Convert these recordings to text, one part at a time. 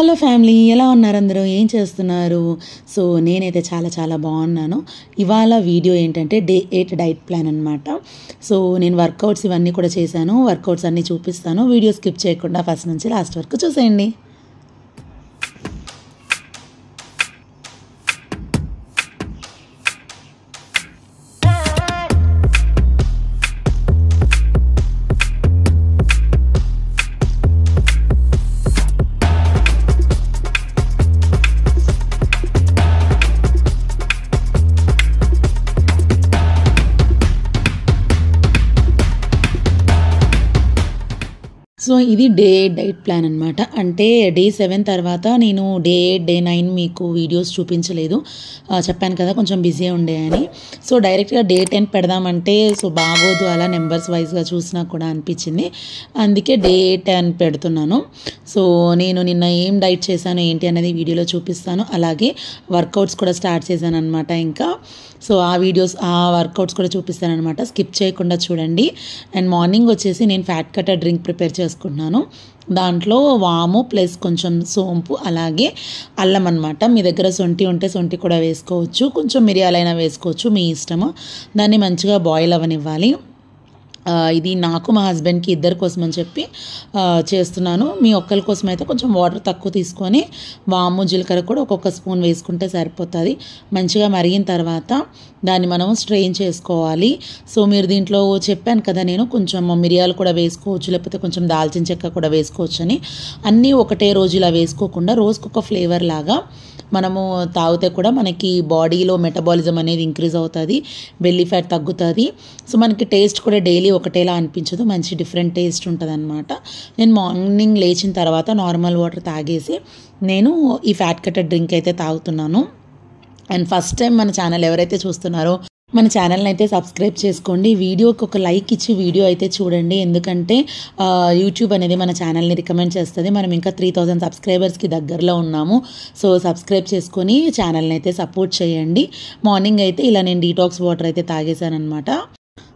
Hello family, ఎలా ఉన్నారు అందరూ? ఏం చేస్తున్నారు? సో నేనైతే చాలా చాలా బాగున్నాను. ఇవాళ వీడియో ఏంటంటే డే 8 డైట్ ప్లాన్ అనమాట. సో నేను వర్కౌట్స్ ఇవన్నీ కూడా చేశాను. వర్కౌట్స్ అన్నీ చూపిస్తాను. వీడియో స్కిప్ చేయకుండా ఫస్ట్ నుంచి లాస్ట్ వరకు చూసేయండి. సో ఇది డే 8 డైట్ ప్లాన్ అనమాట. అంటే డే 7 తర్వాత నేను డే 8 డే 9 మీకు వీడియోస్ చూపించలేదు. చెప్పాను కదా కొంచెం బిజీ ఉండే అని. సో డైరెక్ట్గా డే 10 పెడదామంటే సో బాగోదు, అలా నెంబర్స్ వైజ్గా చూసినా కూడా అనిపించింది. అందుకే డే 8 అని పెడుతున్నాను. సో నేను నిన్న ఏం డైట్ చేశాను ఏంటి అనేది వీడియోలో చూపిస్తాను. అలాగే వర్కౌట్స్ కూడా స్టార్ట్ చేశాను అనమాట. ఇంకా సో ఆ వీడియోస్ ఆ వర్కౌట్స్ కూడా చూపిస్తాను అనమాట. స్కిప్ చేయకుండా చూడండి. అండ్ మార్నింగ్ వచ్చేసి నేను ఫ్యాట్ కట్టర్ డ్రింక్ ప్రిపేర్ చేసుకుంటున్నాను. దాంట్లో వాము ప్లస్ కొంచెం సోంపు అలాగే అల్లం అనమాట. మీ దగ్గర సొంటి ఉంటే సొంటి కూడా వేసుకోవచ్చు, కొంచెం మిరియాలైనా వేసుకోవచ్చు, మీ ఇష్టము. దాన్ని మంచిగా బాయిల్ అవ్వనివ్వాలి. ఇది నాకు మా హస్బెండ్కి ఇద్దరి కోసం అని చెప్పి చేస్తున్నాను. మీ ఒక్కరి కోసం అయితే కొంచెం వాటర్ తక్కువ తీసుకొని వాము జీలకర్ర కూడా ఒక్కొక్క స్పూన్ వేసుకుంటే సరిపోతుంది. మంచిగా మరిగిన తర్వాత దాన్ని మనం స్ట్రెయిన్ చేసుకోవాలి. సో మీరు దీంట్లో చెప్పాను కదా నేను కొంచెం మిరియాలు కూడా వేసుకోవచ్చు, లేకపోతే కొంచెం దాల్చిన చెక్క కూడా వేసుకోవచ్చు అని. అన్నీ ఒకటే రోజు ఇలా వేసుకోకుండా రోజుకొక ఫ్లేవర్ లాగా మనము తాగితే కూడా మనకి బాడీలో మెటబాలిజం అనేది ఇంక్రీజ్ అవుతుంది, బెల్లీ ఫ్యాట్ తగ్గుతుంది. సో మనకి టేస్ట్ కూడా డైలీ ఒకటేలా అనిపించదు, మంచి డిఫరెంట్ టేస్ట్ ఉంటుంది అనమాట. నేను మార్నింగ్ లేచిన తర్వాత నార్మల్ వాటర్ తాగేసి నేను ఈ ఫ్యాట్ కట్టర్ డ్రింక్ అయితే తాగుతున్నాను. అండ్ ఫస్ట్ టైం మన ఛానల్ ఎవరైతే చూస్తున్నారో మన ఛానల్ని అయితే సబ్స్క్రైబ్ చేసుకోండి. వీడియోకి ఒక లైక్ ఇచ్చి వీడియో అయితే చూడండి. ఎందుకంటే యూట్యూబ్ అనేది మన ఛానల్ని రికమెండ్ చేస్తుంది. మనం ఇంకా 3000 సబ్స్క్రైబర్స్కి దగ్గరలో ఉన్నాము. సో సబ్స్క్రైబ్ చేసుకొని ఛానల్ని అయితే సపోర్ట్ చేయండి. మార్నింగ్ అయితే ఇలా నేను డీటాక్స్ వాటర్ అయితే తాగేశాను అనమాట.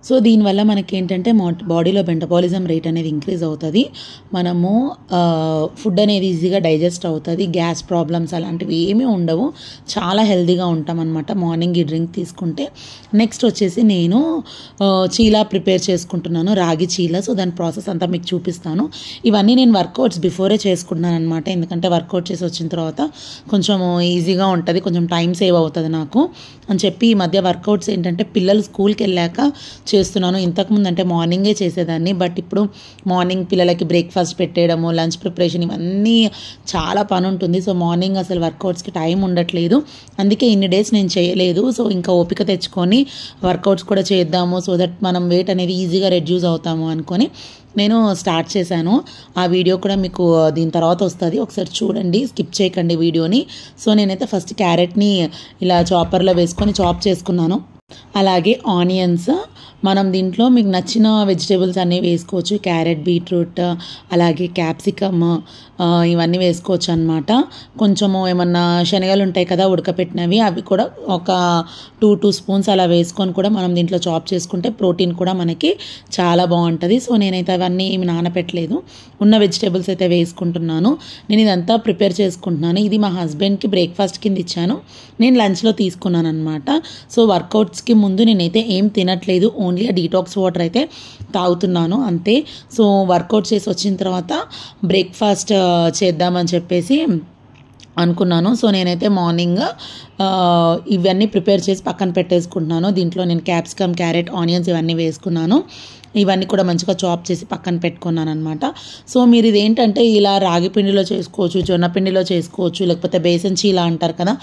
సో దీనివల్ల మనకి ఏంటంటే బాడీలో మెటబాలిజం రేట్ అనేది ఇంక్రీజ్ అవుతుంది. మనము ఫుడ్ అనేది ఈజీగా డైజెస్ట్ అవుతుంది, గ్యాస్ ప్రాబ్లమ్స్ అలాంటివి ఏమీ ఉండవు, చాలా హెల్తీగా ఉంటాం అనమాట మార్నింగ్ ఈ డ్రింక్ తీసుకుంటే. నెక్స్ట్ వచ్చేసి నేను చీలా ప్రిపేర్ చేసుకుంటున్నాను, రాగి చీలా. సో దాని ప్రాసెస్ అంతా మీకు చూపిస్తాను. ఇవన్నీ నేను వర్కౌట్స్ బిఫోరే చేసుకుంటున్నాను అనమాట. ఎందుకంటే వర్కౌట్ చేసి వచ్చిన తర్వాత కొంచెం ఈజీగా ఉంటుంది, కొంచెం టైం సేవ్ అవుతుంది నాకు అని చెప్పి ఈ మధ్య వర్కౌట్స్ ఏంటంటే పిల్లలు స్కూల్కి వెళ్ళాక చేస్తున్నాను. ఇంతకుముందు అంటే మార్నింగే చేసేదాన్ని, బట్ ఇప్పుడు మార్నింగ్ పిల్లలకి బ్రేక్ఫాస్ట్ పెట్టేయడము, లంచ్ ప్రిపరేషన్ ఇవన్నీ చాలా పని ఉంటుంది. సో మార్నింగ్ అసలు వర్కౌట్స్కి టైం ఉండట్లేదు. అందుకే ఇన్ని డేస్ నేను చేయలేదు. సో ఇంకా ఓపిక తెచ్చుకొని వర్కౌట్స్ కూడా చేద్దాము, సో దట్ మనం వెయిట్ అనేది ఈజీగా రెడ్యూస్ అవుతాము అనుకొని నేను స్టార్ట్ చేశాను. ఆ వీడియో కూడా మీకు దీని తర్వాత వస్తుంది, ఒకసారి చూడండి, స్కిప్ చేయకండి వీడియోని. సో నేనైతే ఫస్ట్ క్యారెట్ని ఇలా చాపర్లో వేసుకొని చాప్ చేసుకున్నాను. అలాగే ఆనియన్స్, మనం దీంట్లో మీకు నచ్చిన వెజిటేబుల్స్ అన్నీ వేసుకోవచ్చు. క్యారెట్, బీట్రూట్, అలాగే క్యాప్సికమ్ ఇవన్నీ వేసుకోవచ్చు అనమాట. కొంచెము ఏమన్నా శనగలు ఉంటాయి కదా ఉడకపెట్టినవి, అవి కూడా ఒక 2 స్పూన్స్ అలా వేసుకొని కూడా మనం దీంట్లో చాప్ చేసుకుంటే ప్రోటీన్ కూడా మనకి చాలా బాగుంటుంది. సో నేనైతే అవన్నీ ఏమి నానపెట్టలేదు, ఉన్న వెజిటేబుల్స్ అయితే వేసుకుంటున్నాను. నేను ఇదంతా ప్రిపేర్ చేసుకుంటున్నాను. ఇది మా హస్బెండ్కి బ్రేక్ఫాస్ట్ కింద ఇచ్చాను, నేను లంచ్లో తీసుకున్నాను అనమాట. సో వర్కౌట్స్కి ముందు నేనైతే ఏం తినట్లేదు, ఓన్లీ డీటాక్స్ వాటర్ అయితే తాగుతున్నాను అంతే. సో వర్కౌట్ చేసి వచ్చిన తర్వాత బ్రేక్ఫాస్ట్ చేద్దామని చెప్పేసి అనుకున్నాను. సో నేనైతే మార్నింగ్ ఇవన్నీ ప్రిపేర్ చేసి పక్కన పెట్టేసుకుంటున్నాను. దీంట్లో నేను క్యాప్సికమ్, క్యారెట్, ఆనియన్స్ ఇవన్నీ వేసుకున్నాను. ఇవన్నీ కూడా మంచిగా చాప్ చేసి పక్కన పెట్టుకున్నాను అనమాట. సో మీరు ఇదేంటంటే ఇలా రాగి పిండిలో చేసుకోవచ్చు, జొన్న పిండిలో చేసుకోవచ్చు, లేకపోతే బేసన్ చీలా అంటారు కదా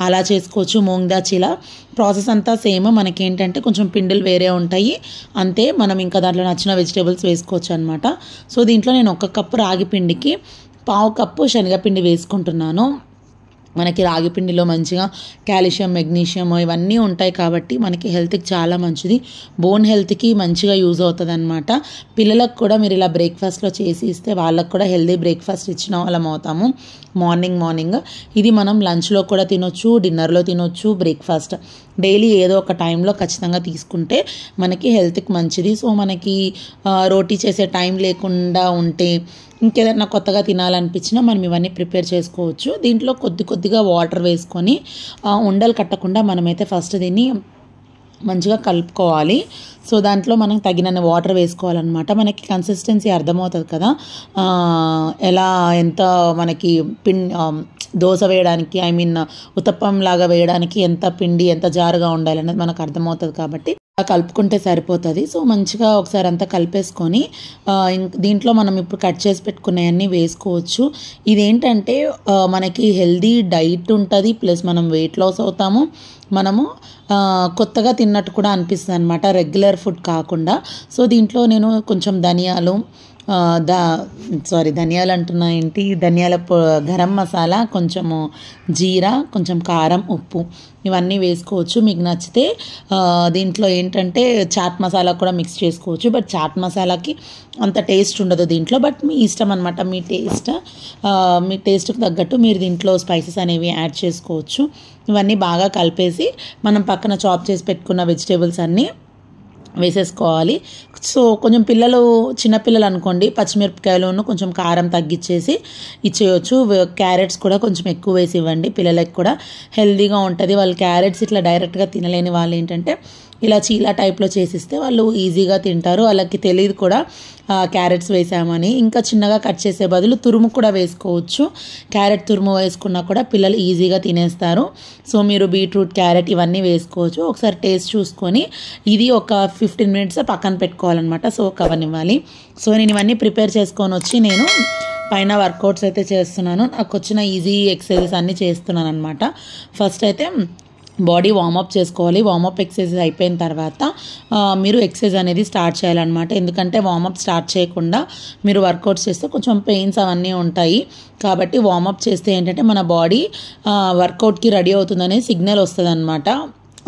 అలా చేసుకోవచ్చు, మూంగ్దా చీలా. ప్రాసెస్ అంతా సేమ్. మనకేంటంటే కొంచెం పిండిలు వేరే ఉంటాయి అంతే. మనం ఇంకా దాంట్లో నచ్చిన వెజిటేబుల్స్ వేసుకోవచ్చు అనమాట. సో దీంట్లో నేను 1 కప్పు రాగి పిండికి 1/2 కప్పు శనగపిండి వేసుకుంటున్నాను. మనకి రాగి పిండిలో మంచిగా కాల్షియం, మెగ్నీషియం ఇవన్నీ ఉంటాయి కాబట్టి మనకి హెల్త్కి చాలా మంచిది, బోన్ హెల్త్కి మంచిగా యూజ్ అవుతుంది అనమాట. పిల్లలకు కూడా మీరు ఇలా బ్రేక్ఫాస్ట్లో చేసి ఇస్తే వాళ్ళకు కూడా హెల్తీ బ్రేక్ఫాస్ట్ ఇచ్చిన వాళ్ళం అవుతాము. మార్నింగ్ ఇది మనం లంచ్లో కూడా తినొచ్చు, డిన్నర్లో తినొచ్చు, బ్రేక్ఫాస్ట్ డైలీ ఏదో ఒక టైంలో ఖచ్చితంగా తీసుకుంటే మనకి హెల్త్కి మంచిది. సో మనకి రోటీ చేసే టైం లేకుండా ఉంటే ఇంకేదన్నా కొత్తగా తినాలనిపించినా మనం ఇవన్నీ ప్రిపేర్ చేసుకోవచ్చు. దీంట్లో కొద్దిగా వాటర్ వేసుకొని ఉండలు కట్టకుండా మనమైతే ఫస్ట్ దీన్ని మంచిగా కలుపుకోవాలి. సో దాంట్లో మనం తగినన్ని వాటర్ వేసుకోవాలన్నమాట. మనకి కన్సిస్టెన్సీ అర్థమవుతుంది కదా, ఎలా ఎంత మనకి దోశ వేయడానికి ఉత్తప్పం లాగా వేయడానికి ఎంత పిండి ఎంత జారుగా ఉండాలి అనేది మనకు అర్థమవుతుంది కాబట్టి కలుపుకుంటే సరిపోతుంది. సో మంచిగా ఒకసారి అంతా కలిపేసుకొని దీంట్లో మనం ఇప్పుడు కట్ చేసి పెట్టుకునేవన్నీ వేసుకోవచ్చు. ఇదేంటంటే మనకి హెల్దీ డైట్ ఉంటుంది, ప్లస్ మనం వెయిట్ లాస్ అవుతాము, మనము కొత్తగా తిన్నట్టు కూడా అనిపిస్తుంది అనమాట, రెగ్యులర్ ఫుడ్ కాకుండా. సో దీంట్లో నేను కొంచెం ధనియాలు ధనియాలు అంటున్నా ఏంటి, గరం మసాలా, కొంచెము జీరా, కొంచెం కారం, ఉప్పు ఇవన్నీ వేసుకోవచ్చు. మీకు నచ్చితే దీంట్లో ఏంటంటే చాట్ మసాలా కూడా మిక్స్ చేసుకోవచ్చు. బట్ చాట్ మసాలాకి అంత టేస్ట్ ఉండదు దీంట్లో. బట్ మీ ఇష్టం అనమాట, మీ టేస్ట్కి తగ్గట్టు మీరు దీంట్లో స్పైసెస్ అనేవి యాడ్ చేసుకోవచ్చు. ఇవన్నీ బాగా కలిపేసి మనం పక్కన చాప్ చేసి పెట్టుకున్న వెజిటేబుల్స్ అన్నీ వేసేసుకోవాలి. సో కొంచెం చిన్నపిల్లలు అనుకోండి, పచ్చిమిరపకాయలను కొంచెం కారం తగ్గించేసి ఇచ్చేయచ్చు. క్యారెట్స్ కూడా కొంచెం ఎక్కువ వేసి ఇవ్వండి, పిల్లలకి కూడా హెల్తీగా ఉంటుంది. వాళ్ళు క్యారెట్స్ ఇట్లా డైరెక్ట్గా తినలేని వాళ్ళు ఏంటంటే ఇలా చీలా టైప్లో చేసిస్తే వాళ్ళు ఈజీగా తింటారు. వాళ్ళకి తెలియదు కూడా క్యారెట్స్ వేసామని. ఇంకా చిన్నగా కట్ చేసే బదులు తురుము కూడా వేసుకోవచ్చు. క్యారెట్ తురుము వేసుకున్నా కూడా పిల్లలు ఈజీగా తినేస్తారు. సో మీరు బీట్రూట్, క్యారెట్ ఇవన్నీ వేసుకోవచ్చు. ఒకసారి టేస్ట్ చూసుకొని ఇది ఒక 15 minutes పక్కన పెట్టుకోవాలన్నమాట. సో కవనివ్వాలి. సో నేను ఇవన్నీ ప్రిపేర్ చేసుకొని వచ్చి నేను పైన వర్కౌట్స్ అయితే చేస్తున్నాను. నాకు వచ్చిన ఈజీ ఎక్సర్సైజెస్ అన్నీ చేస్తున్నాను అనమాట. ఫస్ట్ అయితే బాడీ వార్మప్ చేసుకోవాలి. వార్మప్ ఎక్సర్సైజ్ అయిపోయిన తర్వాత మీరు ఎక్సర్సైజ్ అనేది స్టార్ట్ చేయాలన్నమాట. ఎందుకంటే వార్మప్ స్టార్ట్ చేయకుండా మీరు వర్కౌట్స్ చేస్తే కొంచెం పెయిన్స్ అవన్నీ ఉంటాయి. కాబట్టి వార్మప్ చేస్తే ఏంటంటే మన బాడీ వర్కౌట్కి రెడీ అవుతుందనే సిగ్నల్ వస్తుంది అనమాట.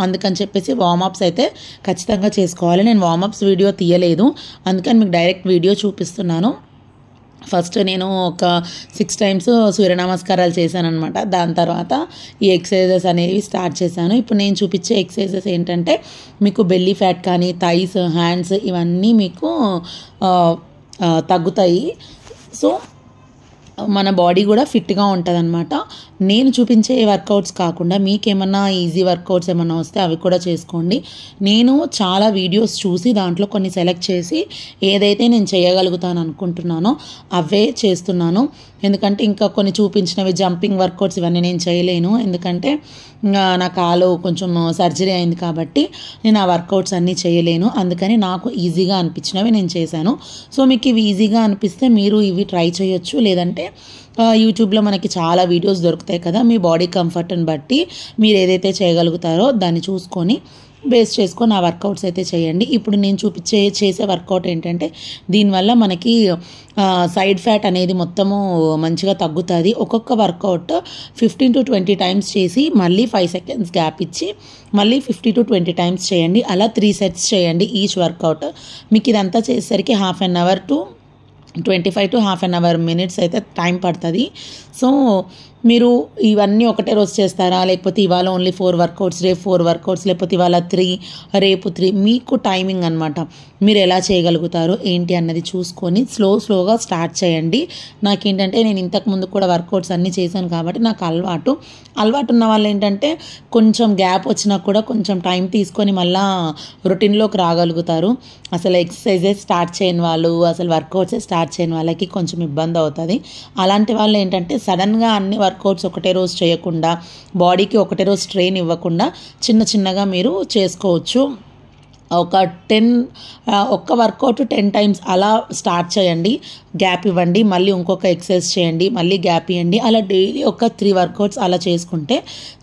అందుకని చెప్పేసి వార్మప్స్ అయితే ఖచ్చితంగా చేసుకోవాలి. నేను వార్మప్స్ వీడియో తీయలేదు, అందుకని మీకు డైరెక్ట్ వీడియో చూపిస్తున్నాను. ఫస్ట్ నేను ఒక 6 times సూర్య నమస్కారాలు చేశాను అనమాట. దాని తర్వాత ఈ ఎక్సర్సైజెస్ అనేవి స్టార్ట్ చేశాను. ఇప్పుడు నేను చూపించే ఎక్సర్సైజెస్ ఏంటంటే మీకు బెల్లీ ఫ్యాట్ కానీ, థైస్, హ్యాండ్స్ ఇవన్నీ మీకు తగ్గుతాయి. సో మన బాడీ కూడా ఫిట్గా ఉంటుంది అనమాట. నేను చూపించే వర్కౌట్స్ కాకుండా మీకేమన్నా ఈజీ వర్కౌట్స్ ఏమన్నా వస్తే అవి కూడా చేసుకోండి. నేను చాలా వీడియోస్ చూసి దాంట్లో కొన్ని సెలెక్ట్ చేసి ఏదైతే నేను చేయగలుగుతాను అనుకుంటున్నానో అవే చేస్తున్నాను. ఎందుకంటే ఇంకా కొన్ని చూపించినవి జంపింగ్ వర్కౌట్స్ ఇవన్నీ నేను చేయలేను, ఎందుకంటే నా కాలు కొంచెం సర్జరీ అయింది కాబట్టి నేను ఆ వర్కౌట్స్ అన్నీ చేయలేను. అందుకని నాకు ఈజీగా అనిపించినవి నేను చేశాను. సో మీకు ఇవి ఈజీగా అనిపిస్తే మీరు ఇవి ట్రై చేయొచ్చు. లేదంటే యూట్యూబ్లో మనకి చాలా వీడియోస్ దొరుకుతాయి కదా, మీ బాడీ కంఫర్ట్ని బట్టి మీరు ఏదైతే చేయగలుగుతారో దాన్ని చూసుకొని బేస్ చేసుకొని ఆ వర్కౌట్స్ అయితే చేయండి. ఇప్పుడు నేను చేసే వర్కౌట్ ఏంటంటే దీనివల్ల మనకి సైడ్ ఫ్యాట్ అనేది మొత్తము మంచిగా తగ్గుతుంది. ఒక్కొక్క వర్కౌట్ 15 to 20 times చేసి మళ్ళీ 5 seconds గ్యాప్ ఇచ్చి మళ్ళీ 50 to 20 times చేయండి. అలా 3 sets చేయండి ఈచ్ వర్కౌట్. మీకు ఇదంతా చేసేసరికి 1/2 hour to 25 to 1/2 minutes అయితే టైం పడుతుంది. సో మీరు ఇవన్నీ ఒకటే రోజు చేస్తారా, లేకపోతే ఇవాళ ఓన్లీ 4 వర్కౌట్స్, రేపు 4 వర్కౌట్స్, లేకపోతే ఇవాళ 3, రేపు 3, మీకు టైమింగ్ అనమాట. మీరు ఎలా చేయగలుగుతారు ఏంటి అన్నది చూసుకొని స్లోగా స్టార్ట్ చేయండి. నాకేంటంటే నేను ఇంతకుముందు కూడా వర్కౌట్స్ అన్నీ చేశాను కాబట్టి నాకు అలవాటు ఉన్న వాళ్ళు ఏంటంటే కొంచెం గ్యాప్ వచ్చినా కూడా కొంచెం టైం తీసుకొని మళ్ళీ రొటీన్లోకి రాగలుగుతారు. అసలు ఎక్సర్సైజెస్ స్టార్ట్ చేయని వాళ్ళు, అసలు వర్కౌట్సే స్టార్ట్ చేయని వాళ్ళకి కొంచెం ఇబ్బంది అవుతుంది. అలాంటి వాళ్ళు ఏంటంటే సడన్గా అన్ని వర్కౌట్స్ ఒకటే రోజు చేయకుండా, బాడీకి ఒకటే రోజు స్ట్రెయిన్ ఇవ్వకుండా చిన్నగా మీరు చేసుకోవచ్చు. ఒక్క వర్కౌట్ 10 times అలా స్టార్ట్ చేయండి, గ్యాప్ ఇవ్వండి, మళ్ళీ ఇంకొక ఎక్సర్సైజ్ చేయండి, మళ్ళీ గ్యాప్ ఇవ్వండి. అలా డైలీ ఒక 3 వర్కౌట్స్ అలా చేసుకుంటే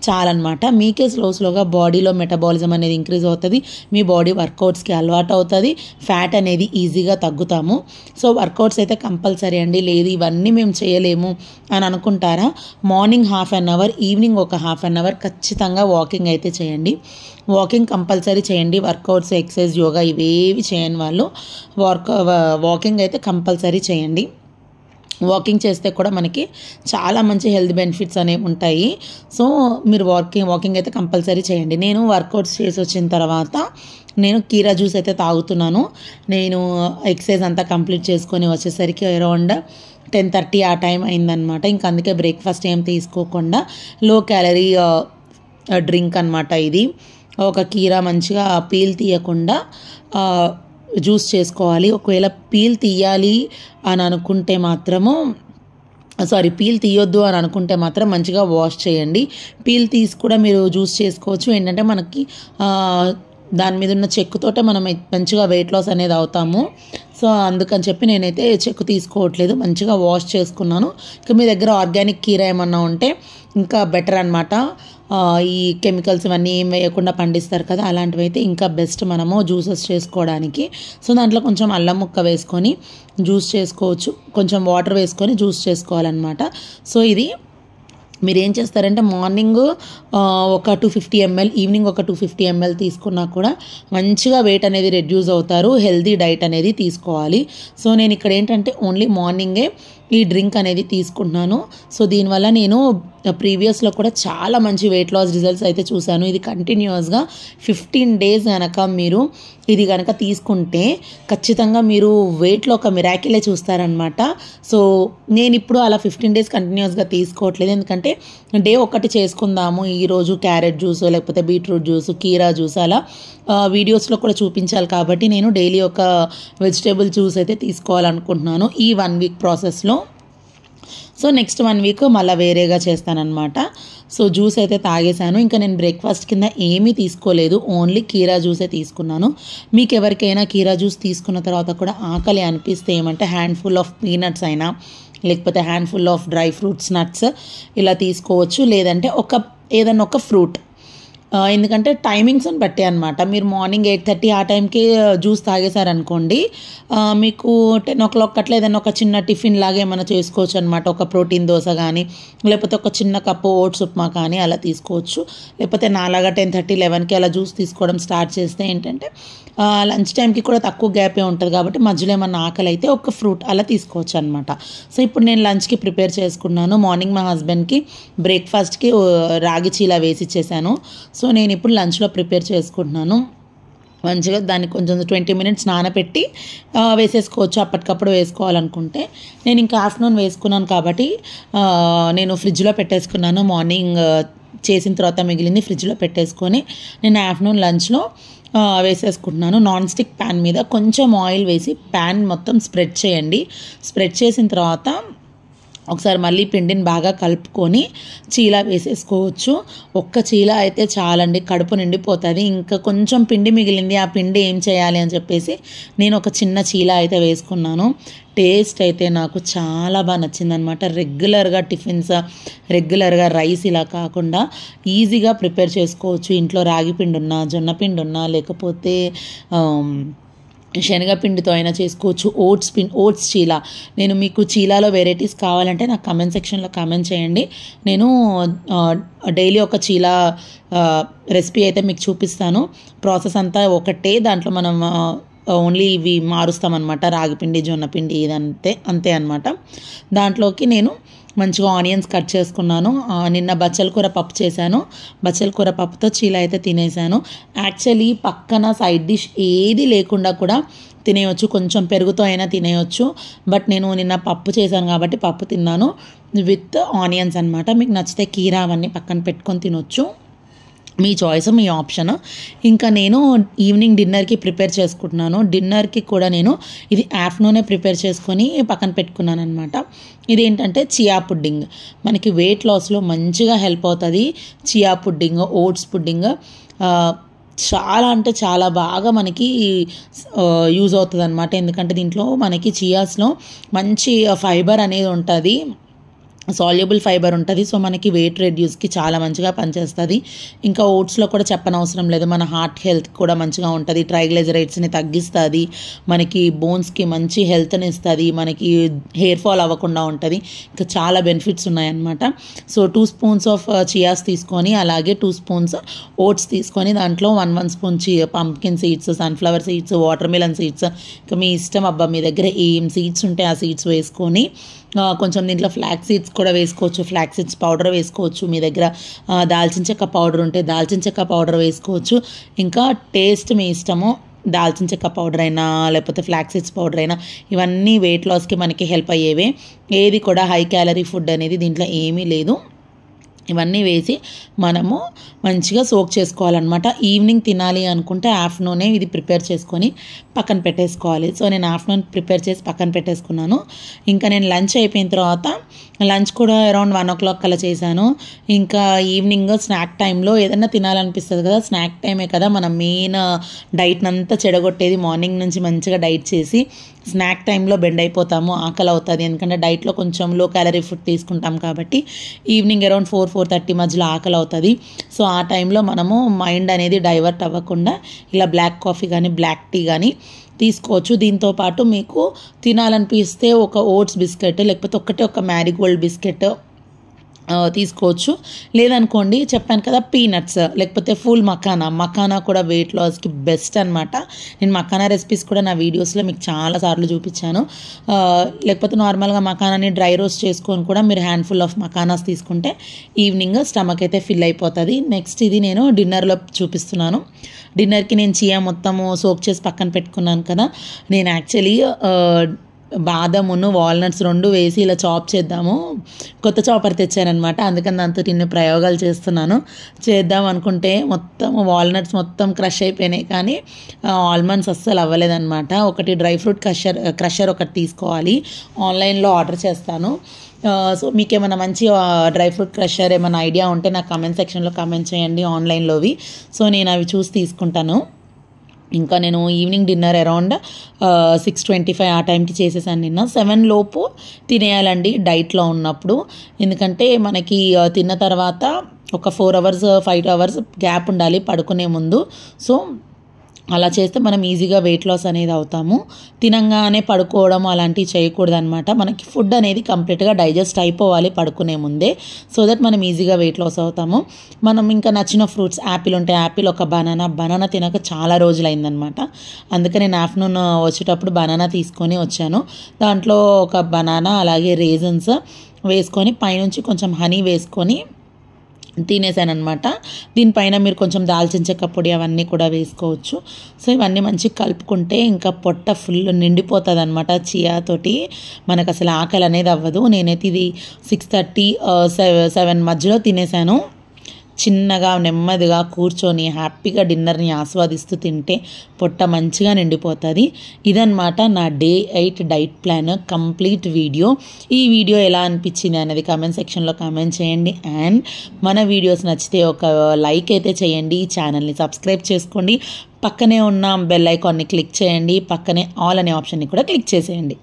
చాలన్నమాట. మీకే స్లోగా బాడీలో మెటబాలిజం అనేది ఇంక్రీజ్ అవుతుంది, మీ బాడీ వర్కౌట్స్కి అలవాటు అవుతుంది, ఫ్యాట్ అనేది ఈజీగా తగ్గుతాము. సో వర్కౌట్స్ అయితే కంపల్సరీ అండి. లేదు ఇవన్నీ మేము చేయలేము అని అనుకుంటారా, మార్నింగ్ 1/2 hour, ఈవినింగ్ ఒక 1/2 hour ఖచ్చితంగా వాకింగ్ అయితే చేయండి. వాకింగ్ కంపల్సరీ చేయండి. వర్కౌట్స్, ఎక్సర్సైజ్, యోగా ఇవేవి చేయని వాళ్ళు వాకింగ్ అయితే కంపల్సరీ చేయండి. వాకింగ్ చేస్తే కూడా మనకి చాలా మంచి హెల్త్ బెనిఫిట్స్ అనేవి ఉంటాయి. సో మీరు వాకింగ్ అయితే కంపల్సరీ చేయండి. నేను వర్కౌట్స్ చేసి వచ్చిన తర్వాత నేను కీరా జ్యూస్ అయితే తాగుతున్నాను. నేను ఎక్సర్సైజ్ అంతా కంప్లీట్ చేసుకొని వచ్చేసరికి అరౌండ్ 10:30 ఆ టైం అయిందనమాట. ఇంక అందుకే బ్రేక్ఫాస్ట్ ఏం తీసుకోకుండా లో క్యాలరీ డ్రింక్ అనమాట ఇది. ఒక కీరా మంచిగా పీల్ తీయకుండా జ్యూస్ చేసుకోవాలి. ఒకవేళ పీల్ తీయాలి అని అనుకుంటే మాత్రము పీల్ తీయొద్దు అని అనుకుంటే మాత్రం మంచిగా వాష్ చేయండి. పీల్ తీసి కూడా మీరు జ్యూస్ చేసుకోవచ్చు. ఏంటంటే మనకి దాని మీద ఉన్న చెక్కుతోటే మనం మంచిగా వెయిట్ లాస్ అనేది అవుతాము. సో అందుకని చెప్పి నేనైతే చెక్కు తీసుకోవట్లేదు, మంచిగా వాష్ చేసుకున్నాను. ఇక మీ దగ్గర ఆర్గానిక్ కీరా ఏమన్నా ఉంటే ఇంకా బెటర్ అనమాట. ఈ కెమికల్స్ ఇవన్నీ ఏం వేయకుండా పండిస్తారు కదా, అలాంటివి అయితే ఇంకా బెస్ట్ మనము జ్యూసెస్ చేసుకోవడానికి. సో దాంట్లో కొంచెం అల్లం ముక్క వేసుకొని జ్యూస్ చేసుకోవచ్చు, కొంచెం వాటర్ వేసుకొని జ్యూస్ చేసుకోవాలన్నమాట. సో ఇది మీరు ఏం చేస్తారంటే మార్నింగ్ ఒక 250 ml, ఈవినింగ్ ఒక 250 ml తీసుకున్నా కూడా మంచిగా వెయిట్ అనేది రెడ్యూస్ అవుతారు. హెల్దీ డైట్ అనేది తీసుకోవాలి. సో నేను ఇక్కడ ఏంటంటే ఓన్లీ మార్నింగే ఈ డ్రింక్ అనేది తీసుకుంటున్నాను. సో దీనివల్ల నేను ప్రీవియస్లో కూడా చాలా మంచి వెయిట్ లాస్ రిజల్ట్స్ అయితే చూశాను. ఇది కంటిన్యూస్గా 15 days కనుక మీరు ఇది కనుక తీసుకుంటే ఖచ్చితంగా మీరు వెయిట్లో ఒక మిరాకిలే చూస్తారనమాట. సో నేను ఇప్పుడు అలా 15 days కంటిన్యూస్గా తీసుకోవట్లేదు, ఎందుకంటే డే ఒకటి చేసుకుందాము, ఈరోజు క్యారెట్ జ్యూస్ లేకపోతే బీట్రూట్ జ్యూస్, కీరా జ్యూస్ అలా వీడియోస్లో కూడా చూపించాలి కాబట్టి నేను డైలీ ఒక వెజిటేబుల్ జ్యూస్ అయితే తీసుకోవాలనుకుంటున్నాను ఈ 1 week ప్రాసెస్లో. సో నెక్స్ట్ 1 week మళ్ళీ వేరేగా చేస్తానన్నమాట. సో జ్యూస్ అయితే తాగేశాను. ఇంకా నేను బ్రేక్ఫాస్ట్ కింద ఏమీ తీసుకోలేదు, ఓన్లీ కీరా జ్యూసే తీసుకున్నాను. మీకు ఎవరికైనా కీరా జ్యూస్ తీసుకున్న తర్వాత కూడా ఆకలి అనిపిస్తే ఏమంటే హ్యాండ్ఫుల్ ఆఫ్ పీనట్స్ అయినా లేకపోతే handful of dry fruits, nuts ఇలా తీసుకోవచ్చు. లేదంటే ఏదన్నా ఒక ఫ్రూట్, ఎందుకంటే టైమింగ్స్ని బట్టి అనమాట. మీరు మార్నింగ్ 8:30 ఆ టైంకి జ్యూస్ తాగేశారనుకోండి, మీకు 10 o'clock అట్లా ఏదైనా ఒక చిన్న టిఫిన్ లాగా ఏమైనా చేసుకోవచ్చు అనమాట. ఒక ప్రోటీన్ దోశ కానీ లేకపోతే ఒక చిన్న కప్పు ఓట్స్ ఉప్మా కానీ అలా తీసుకోవచ్చు. లేకపోతే నాలాగా 10:30, 11కి అలా జ్యూస్ తీసుకోవడం స్టార్ట్ చేస్తే ఏంటంటే లంచ్ టైంకి కూడా తక్కువ గ్యాపే ఉంటుంది కాబట్టి మధ్యలో ఏమన్నా ఆకలి అయితే ఒక ఫ్రూట్ అలా తీసుకోవచ్చు అనమాట. సో ఇప్పుడు నేను లంచ్కి ప్రిపేర్ చేసుకున్నాను. మార్నింగ్ మా హస్బెండ్కి బ్రేక్ఫాస్ట్కి రాగి చీలా వేసి ఇచ్చేసాను. సో నేను ఇప్పుడు లంచ్లో ప్రిపేర్ చేసుకుంటున్నాను. మంచిగా దాన్ని కొంచెం 20 minutes నానబెట్టి వేసేసుకోవచ్చు అప్పటికప్పుడు వేసుకోవాలనుకుంటే. నేను ఇంకా ఆఫ్టర్నూన్ వేసుకున్నాను కాబట్టి నేను ఫ్రిడ్జ్లో పెట్టేసుకున్నాను. మార్నింగ్ చేసిన తర్వాత మిగిలింది ఫ్రిడ్జ్లో పెట్టేసుకొని నేను ఆఫ్టర్నూన్ లంచ్లో వేసేసుకుంటున్నాను. నాన్ స్టిక్ ప్యాన్ మీద కొంచెం ఆయిల్ వేసి ప్యాన్ మొత్తం స్ప్రెడ్ చేయండి. స్ప్రెడ్ చేసిన తర్వాత ఒకసారి మళ్ళీ పిండిని బాగా కలుపుకొని చీలా వేసేసుకోవచ్చు. ఒక్క చీలా అయితే చాలండి, కడుపు నిండిపోతుంది. ఇంకా కొంచెం పిండి మిగిలింది, ఆ పిండి ఏం చేయాలి అని చెప్పేసి నేను ఒక చిన్న చీలా అయితే వేసుకున్నాను. టేస్ట్ అయితే నాకు చాలా బాగా నచ్చిందనమాట. రెగ్యులర్గా టిఫిన్స్, రెగ్యులర్గా రైస్ ఇలా కాకుండా ఈజీగా ప్రిపేర్ చేసుకోవచ్చు. ఇంట్లో రాగి పిండి ఉన్నా, జొన్న పిండి ఉన్నా, లేకపోతే శనగపిండితో అయినా చేసుకోవచ్చు. ఓట్స్ చీలా, నేను మీకు చీలాలో వెరైటీస్ కావాలంటే నాకు కమెంట్ సెక్షన్లో కామెంట్ చేయండి. నేను డైలీ ఒక చీలా రెసిపీ అయితే మీకు చూపిస్తాను. ప్రాసెస్ అంతా ఒకటే, దాంట్లో మనం ఓన్లీ ఇవి మారుస్తామన్నమాట. రాగిపిండి, జొన్నపిండి ఇదంతే అంతే అనమాట. దాంట్లోకి నేను మంచిగా ఆనియన్స్ కట్ చేసుకున్నాను. నిన్న బచ్చల కూర పప్పు చేశాను. బచ్చల కూర పప్పుతో చీల అయితే తినేసాను. యాక్చువల్లీ పక్కన సైడ్ డిష్ ఏది లేకుండా కూడా తినేయచ్చు, కొంచెం పెరుగుతో అయినా తినేయచ్చు. బట్ నేను నిన్న పప్పు చేశాను కాబట్టి పప్పు తిన్నాను విత్ ఆనియన్స్ అనమాట. మీకు నచ్చితే కీరా అవన్నీ పక్కన పెట్టుకొని తినొచ్చు, మీ చాయిస్, మీ ఆప్షన్. ఇంకా నేను ఈవినింగ్ డిన్నర్కి ప్రిపేర్ చేసుకుంటున్నాను. డిన్నర్కి కూడా నేను ఇది ఆఫ్టర్నూనే ప్రిపేర్ చేసుకొని పక్కన పెట్టుకున్నాను అనమాట. ఇదేంటంటే చియా పుడ్డింగ్, మనకి వెయిట్ లాస్లో మంచిగా హెల్ప్ అవుతుంది. చియా పుడ్డింగ్, ఓట్స్ పుడ్డింగ్ చాలా అంటే చాలా బాగా మనకి యూజ్ అవుతుంది అనమాట. ఎందుకంటే దీంట్లో మనకి చియాస్లో మంచి ఫైబర్ అనేది ఉంటుంది, సాల్యుబుల్ ఫైబర్ ఉంటుంది. సో మనకి వెయిట్ రెడ్యూస్కి చాలా మంచిగా పనిచేస్తుంది. ఇంకా ఓట్స్లో కూడా చెప్పనవసరం లేదు, మన హార్ట్ హెల్త్ కూడా మంచిగా ఉంటుంది, ట్రైగ్లిజరైడ్స్ని తగ్గిస్తుంది, మనకి బోన్స్కి మంచి హెల్త్ని ఇస్తుంది, మనకి హెయిర్ ఫాల్ అవ్వకుండా ఉంటుంది. ఇంకా చాలా బెనిఫిట్స్ ఉన్నాయన్నమాట. సో 2 spoons ఆఫ్ చియాస్ తీసుకొని అలాగే 2 spoons ఓట్స్ తీసుకొని దాంట్లో 1 spoon pumpkin seeds, sunflower seeds, water melon seeds, ఇంకా మీ ఇష్టం అబ్బా, మీ దగ్గర ఏం సీడ్స్ ఉంటే ఆ సీడ్స్ వేసుకొని కొంచెం దీంట్లో ఫ్లాక్ సీడ్స్ కూడా వేసుకోవచ్చు, ఫ్లాక్ సీడ్స్ పౌడర్ వేసుకోవచ్చు. మీ దగ్గర దాల్చిన చెక్క పౌడర్ ఉంటే దాల్చిన చెక్క పౌడర్ వేసుకోవచ్చు. ఇంకా టేస్ట్ మీ ఇష్టము. దాల్చిన చెక్క పౌడర్ అయినా లేకపోతే ఫ్లాక్స్ సీడ్స్ పౌడర్ అయినా ఇవన్నీ వెయిట్ లాస్కి మనకి హెల్ప్ అయ్యేవే. ఏది కూడా హై క్యాలరీ ఫుడ్ అనేది దీంట్లో ఏమీ లేదు. ఇవన్నీ వేసి మనము మంచిగా సోక్ చేసుకోవాలన్నమాట. ఈవినింగ్ తినాలి అనుకుంటే ఆఫ్టర్నూనే ఇది ప్రిపేర్ చేసుకొని పక్కన పెట్టేసుకోవాలి. సో నేను ఆఫ్టర్నూన్ ప్రిపేర్ చేసి పక్కన పెట్టేసుకున్నాను. ఇంకా నేను లంచ్ అయిపోయిన తర్వాత లంచ్ కూడా అరౌండ్ 1 o'clock అలా చేశాను. ఇంకా ఈవినింగ్ స్నాక్ టైంలో ఏదైనా తినాలనిపిస్తుంది కదా, స్నాక్ టైమే కదా మన మెయిన్ డైట్నంతా చెడగొట్టేది. మార్నింగ్ నుంచి మంచిగా డైట్ చేసి స్నాక్ టైంలో బెండ్ అయిపోతాము, ఆకలి అవుతుంది. ఎందుకంటే డైట్లో కొంచెం లో క్యాలరీ ఫుడ్ తీసుకుంటాం కాబట్టి ఈవినింగ్ అరౌండ్ 4-4:30 మధ్యలో ఆకలి అవుతుంది. సో ఆ టైంలో మనము మైండ్ అనేది డైవర్ట్ అవ్వకుండా ఇలా బ్లాక్ కాఫీ కానీ బ్లాక్ టీ కానీ తీసుకోవచ్చు. దీంతోపాటు మీకు తినాలనిపిస్తే ఒక ఓట్స్ బిస్కెట్ లేకపోతే ఒక మ్యారీగోల్డ్ బిస్కెట్ తీసుకోవచ్చు. లేదనుకోండి చెప్పాను కదా పీనట్స్ లేకపోతే ఫుల్ మఖానా కూడా వెయిట్ లాస్కి బెస్ట్ అనమాట. నేను మఖానా రెసిపీస్ కూడా నా వీడియోస్లో మీకు చాలాసార్లు చూపించాను. లేకపోతే నార్మల్గా మఖానాని డ్రై రోస్ట్ చేసుకొని కూడా మీరు హ్యాండ్ఫుల్ ఆఫ్ మఖానాస్ తీసుకుంటే ఈవినింగ్ స్టమక్ అయితే ఫిల్ అయిపోతుంది. నెక్స్ట్ ఇది నేను డిన్నర్లో చూపిస్తున్నాను. డిన్నర్కి నేను చియా మొత్తము సోక్ చేసి పక్కన పెట్టుకున్నాను కదా, నేను యాక్చువల్లీ బాదమును వాల్నట్స్ 2 వేసి ఇలా చాప్ చేద్దాము, కొత్త చాపర్ తెచ్చానమాట. అందుకని దాంతో ఇన్ని ప్రయోగాలు చేద్దాం అనుకుంటే మొత్తం వాల్నట్స్ మొత్తం క్రష్ అయిపోయినాయి, కానీ ఆల్మండ్స్ అస్సలు అవ్వలేదన్నమాట. ఒకటి డ్రై ఫ్రూట్ క్రషర్ ఒకటి తీసుకోవాలి, ఆన్లైన్లో ఆర్డర్ చేస్తాను. సో మీకేమైనా మంచి డ్రై ఫ్రూట్ క్రషర్ ఏమైనా ఐడియా ఉంటే నాకు కామెంట్ సెక్షన్లో కామెంట్ చేయండి ఆన్లైన్లోవి. సో నేను అవి చూసి తీసుకుంటాను. ఇంకా నేను ఈవినింగ్ డిన్నర్ అరౌండ్ 6:25 ఆ టైంకి చేసేసాను. నిన్న 7 లోపు తినేయాలండి డైట్లో ఉన్నప్పుడు. ఎందుకంటే మనకి తిన్న తర్వాత ఒక 4 hours 5 hours గ్యాప్ ఉండాలి పడుకునే ముందు. సో అలా చేస్తే మనం ఈజీగా వెయిట్ లాస్ అనేది అవుతాము. తినంగానే పడుకోవడం అలాంటివి చేయకూడదు అనమాట. మనకి ఫుడ్ అనేది కంప్లీట్గా డైజెస్ట్ అయిపోవాలి పడుకునే ముందే, సో దట్ మనం ఈజీగా వెయిట్ లాస్ అవుతాము. మనం ఇంకా నచ్చిన ఫ్రూట్స్, యాపిల్ ఉంటే యాపిల్, ఒక బనానా తినక చాలా రోజులైందనమాట. అందుకని నేను ఆఫ్టర్నూన్ వచ్చేటప్పుడు బనానా తీసుకొని వచ్చాను. దాంట్లో ఒక బనానా అలాగే రేజన్స్ వేసుకొని పైనుంచి కొంచెం హనీ వేసుకొని తినేసాను అనమాట. దీనిపైన మీరు కొంచెం దాల్చిన చెక్క పొడి అవన్నీ కూడా వేసుకోవచ్చు. సో ఇవన్నీ మంచిగా కలుపుకుంటే ఇంకా పొట్ట ఫుల్ నిండిపోతుంది అనమాట. చియా తోటి మనకు అసలు ఆకలి అనేది అవ్వదు. నేనైతే ఇది 6:30 7 మధ్యలో తినేసాను. చిన్నగా నెమ్మదిగా కూర్చొని హ్యాపీగా డిన్నర్ని ఆస్వాదిస్తూ తింటే పొట్ట మంచిగా నిండిపోతుంది. ఇదన్నమాట నా Day 8 diet plan complete video. ఈ వీడియో ఎలా అనిపించింది అనేది కామెంట్ సెక్షన్లో కామెంట్ చేయండి. అండ్ మన వీడియోస్ నచ్చితే ఒక లైక్ అయితే చేయండి, ఛానల్ని సబ్స్క్రైబ్ చేసుకోండి, పక్కనే ఉన్న బెల్ ఐకాన్ని క్లిక్ చేయండి, పక్కనే ఆల్ అనే ఆప్షన్ని కూడా క్లిక్ చేసేయండి.